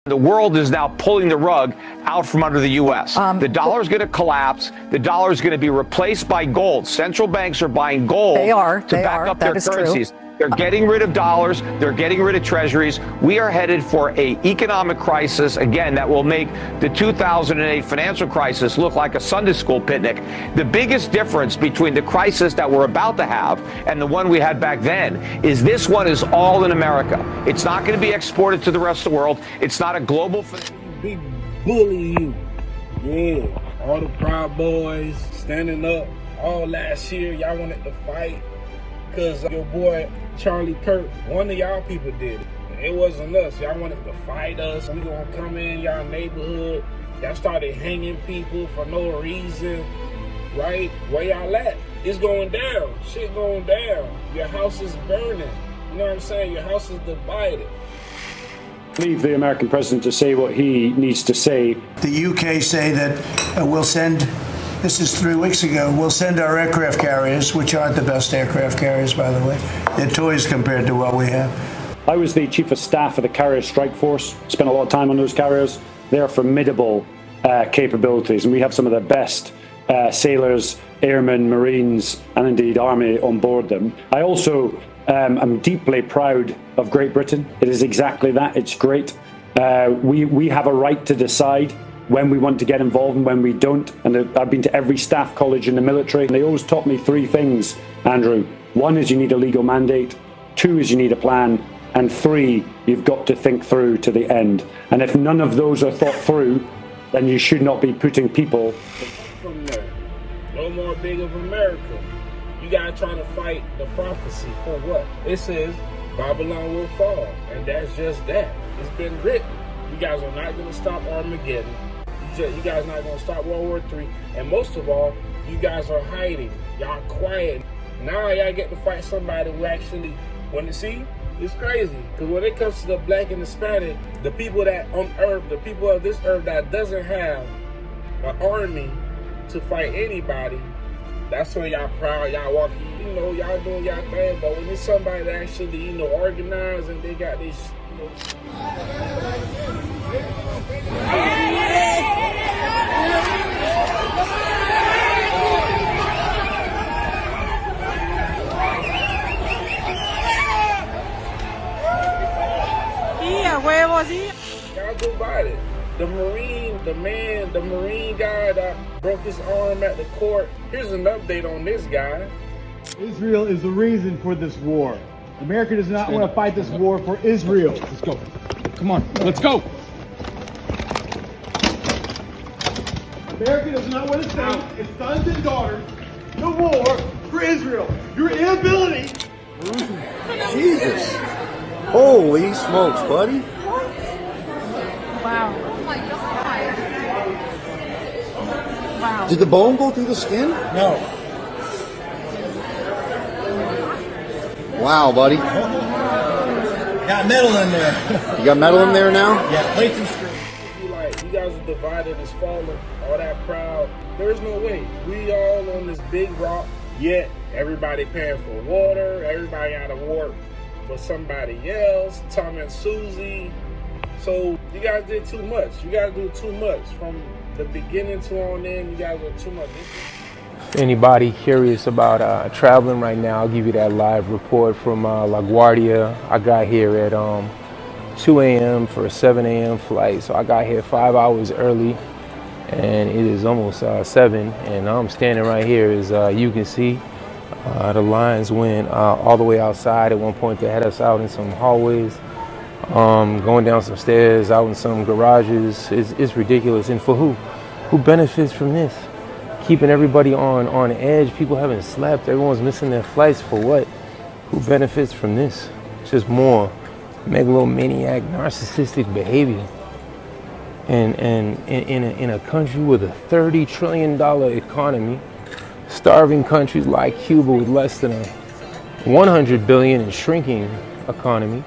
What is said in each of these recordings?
The world is now pulling the rug out from under the U.S. The dollar is going to collapse. The dollar is going to be replaced by gold. Central banks are buying gold to back up their currencies. They're getting rid of dollars. They're getting rid of treasuries. We are headed for an economic crisis, again, that will make the 2008 financial crisis look like a Sunday school picnic. The biggest difference between the crisis that we're about to have and the one we had back then is this one is all in America. It's not going to be exported to the rest of the world. It's not a global... Big bully you. Yeah. All the Proud Boys standing up. All last year, y'all wanted to fight because your boy Charlie Kirk, one of y'all people did it. It wasn't us. Y'all wanted to fight us. We gonna come in y'all neighborhood. Y'all started hanging people for no reason, right? Where y'all at? It's going down. Shit going down. Your house is burning. You know what I'm saying? Your house is divided. Leave the American president to say what he needs to say. The UK say that we'll send, this is 3 weeks ago, we'll send our aircraft carriers, which aren't the best aircraft carriers, by the way. They're toys compared to what we have. I was the chief of staff of the Carrier Strike Force, spent a lot of time on those carriers. They are formidable capabilities, and we have some of the best sailors, airmen, Marines, and indeed Army on board them. I also am deeply proud of Great Britain. It is exactly that. It's great. We have a right to decide when we want to get involved and when we don't. And I've been to every staff college in the military, and they always taught me 3 things, Andrew. 1 is you need a legal mandate. 2 is you need a plan. And 3, you've got to think through to the end. And if none of those are thought through, then you should not be putting people... From there. No more big of America. You guys trying to fight the prophecy for what? It says Babylon will fall. And that's just that. It's been written. You guys are not going to stop Armageddon. You guys are not going to stop World War III. And most of all, you guys are hiding. Y'all quiet. Now y'all get to fight somebody who actually want to see. It's crazy. Because when it comes to the black and Hispanic, the people that on earth, the people of this earth that doesn't have an army to fight anybody, that's when y'all proud, y'all walking, y'all doing y'all thing. But when it's somebody that actually, organized and they got this, y'all divided. The Marine guy that broke his arm at the court. Here's an update on this guy. Israel is the reason for this war. America does not want to fight this war for Israel. Let's go. Come on, let's go. America does not want to send its sons and daughters to war for Israel. Your inability. Jesus. Holy smokes, buddy. Wow. Oh my God. Wow. Did the bone go through the skin? No. Wow, buddy. Got metal in there. You got metal in there now? Yeah, plates and screws. You guys are divided, it's falling, all that proud. There's no way. We all on this big rock, yet everybody paying for water, everybody out of work for somebody else, Tom and Susie. So you guys did too much. You guys do too much. From the beginning to on in, you guys are too much. If anybody curious about traveling right now, I'll give you that live report from LaGuardia. I got here at 2 a.m. for a 7 a.m. flight, so I got here 5 hours early, and it is almost 7, and I'm standing right here. As you can see, the lines went all the way outside. At one point, they had us out in some hallways, going down some stairs, out in some garages. It's ridiculous, and for who? Who benefits from this? Keeping everybody on edge. People haven't slept. Everyone's missing their flights. For what? Who benefits from this? It's just more megalomaniac, narcissistic behavior. And in a country with a $30 trillion economy, starving countries like Cuba with less than a $100 billion and shrinking economy,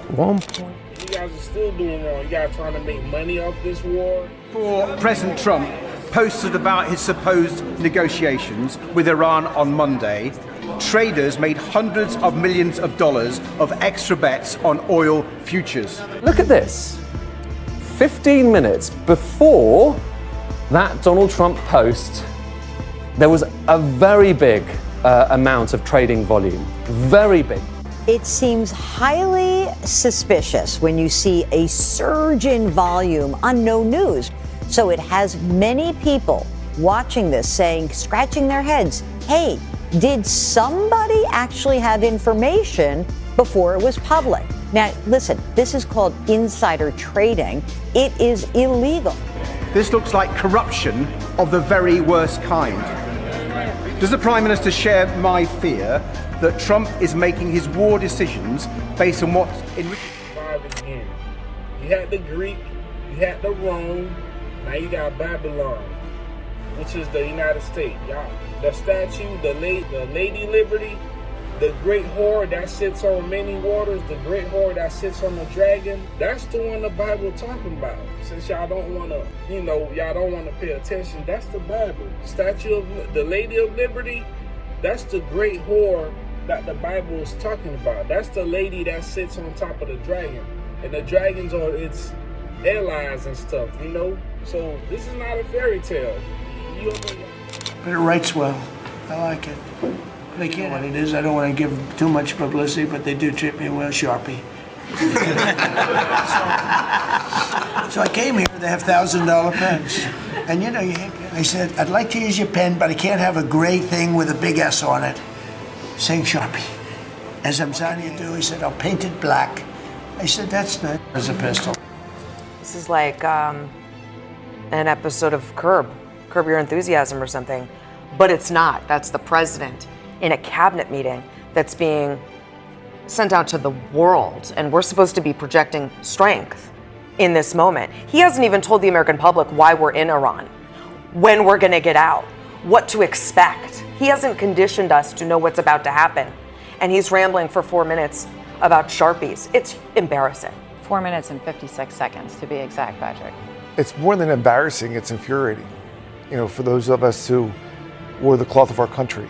You guys are still doing wrong. You guys trying to make money off this war. For President Trump posted about his supposed negotiations with Iran on Monday, traders made hundreds of millions of dollars of extra bets on oil futures. Look at this. 15 minutes before that Donald Trump post, there was a very big amount of trading volume. Very big. It seems highly suspicious when you see a surge in volume on no news. So it has many people watching this saying, scratching their heads, hey, did somebody actually have information before it was public? Now, listen, this is called insider trading. It is illegal. This looks like corruption of the very worst kind. Does the Prime Minister share my fear that Trump is making his war decisions based on what's in... Again. You had the Greek, you had the Rome, now you got Babylon, which is the United States. Y'all, the statue, the Lady Liberty, the great whore that sits on many waters, the great whore that sits on the dragon, that's the one the Bible talking about. Since y'all don't want to, y'all don't want to pay attention, that's the Bible. Statue of the Lady of Liberty, that's the great whore that the Bible is talking about. That's the lady that sits on top of the dragon. And the dragons are its allies and stuff, So this is not a fairy tale. But it writes well. I like it. They can't what it is. I don't want to give too much publicity, but they do treat me well, Sharpie. So I came here, they have $1,000 pens. And I said, I'd like to use your pen, but I can't have a gray thing with a big S on it saying Sharpie. As I'm signing it to, he said, I'll paint it black. I said, that's not as a pistol. This is like an episode of Curb Your Enthusiasm or something. But it's not. That's the president in a cabinet meeting that's being sent out to the world. And we're supposed to be projecting strength in this moment. He hasn't even told the American public why we're in Iran, when we're going to get out, what to expect. He hasn't conditioned us to know what's about to happen. And he's rambling for 4 minutes about Sharpies. It's embarrassing. 4 minutes and 56 seconds to be exact, Patrick. It's more than embarrassing, it's infuriating. For those of us who wore the cloth of our country.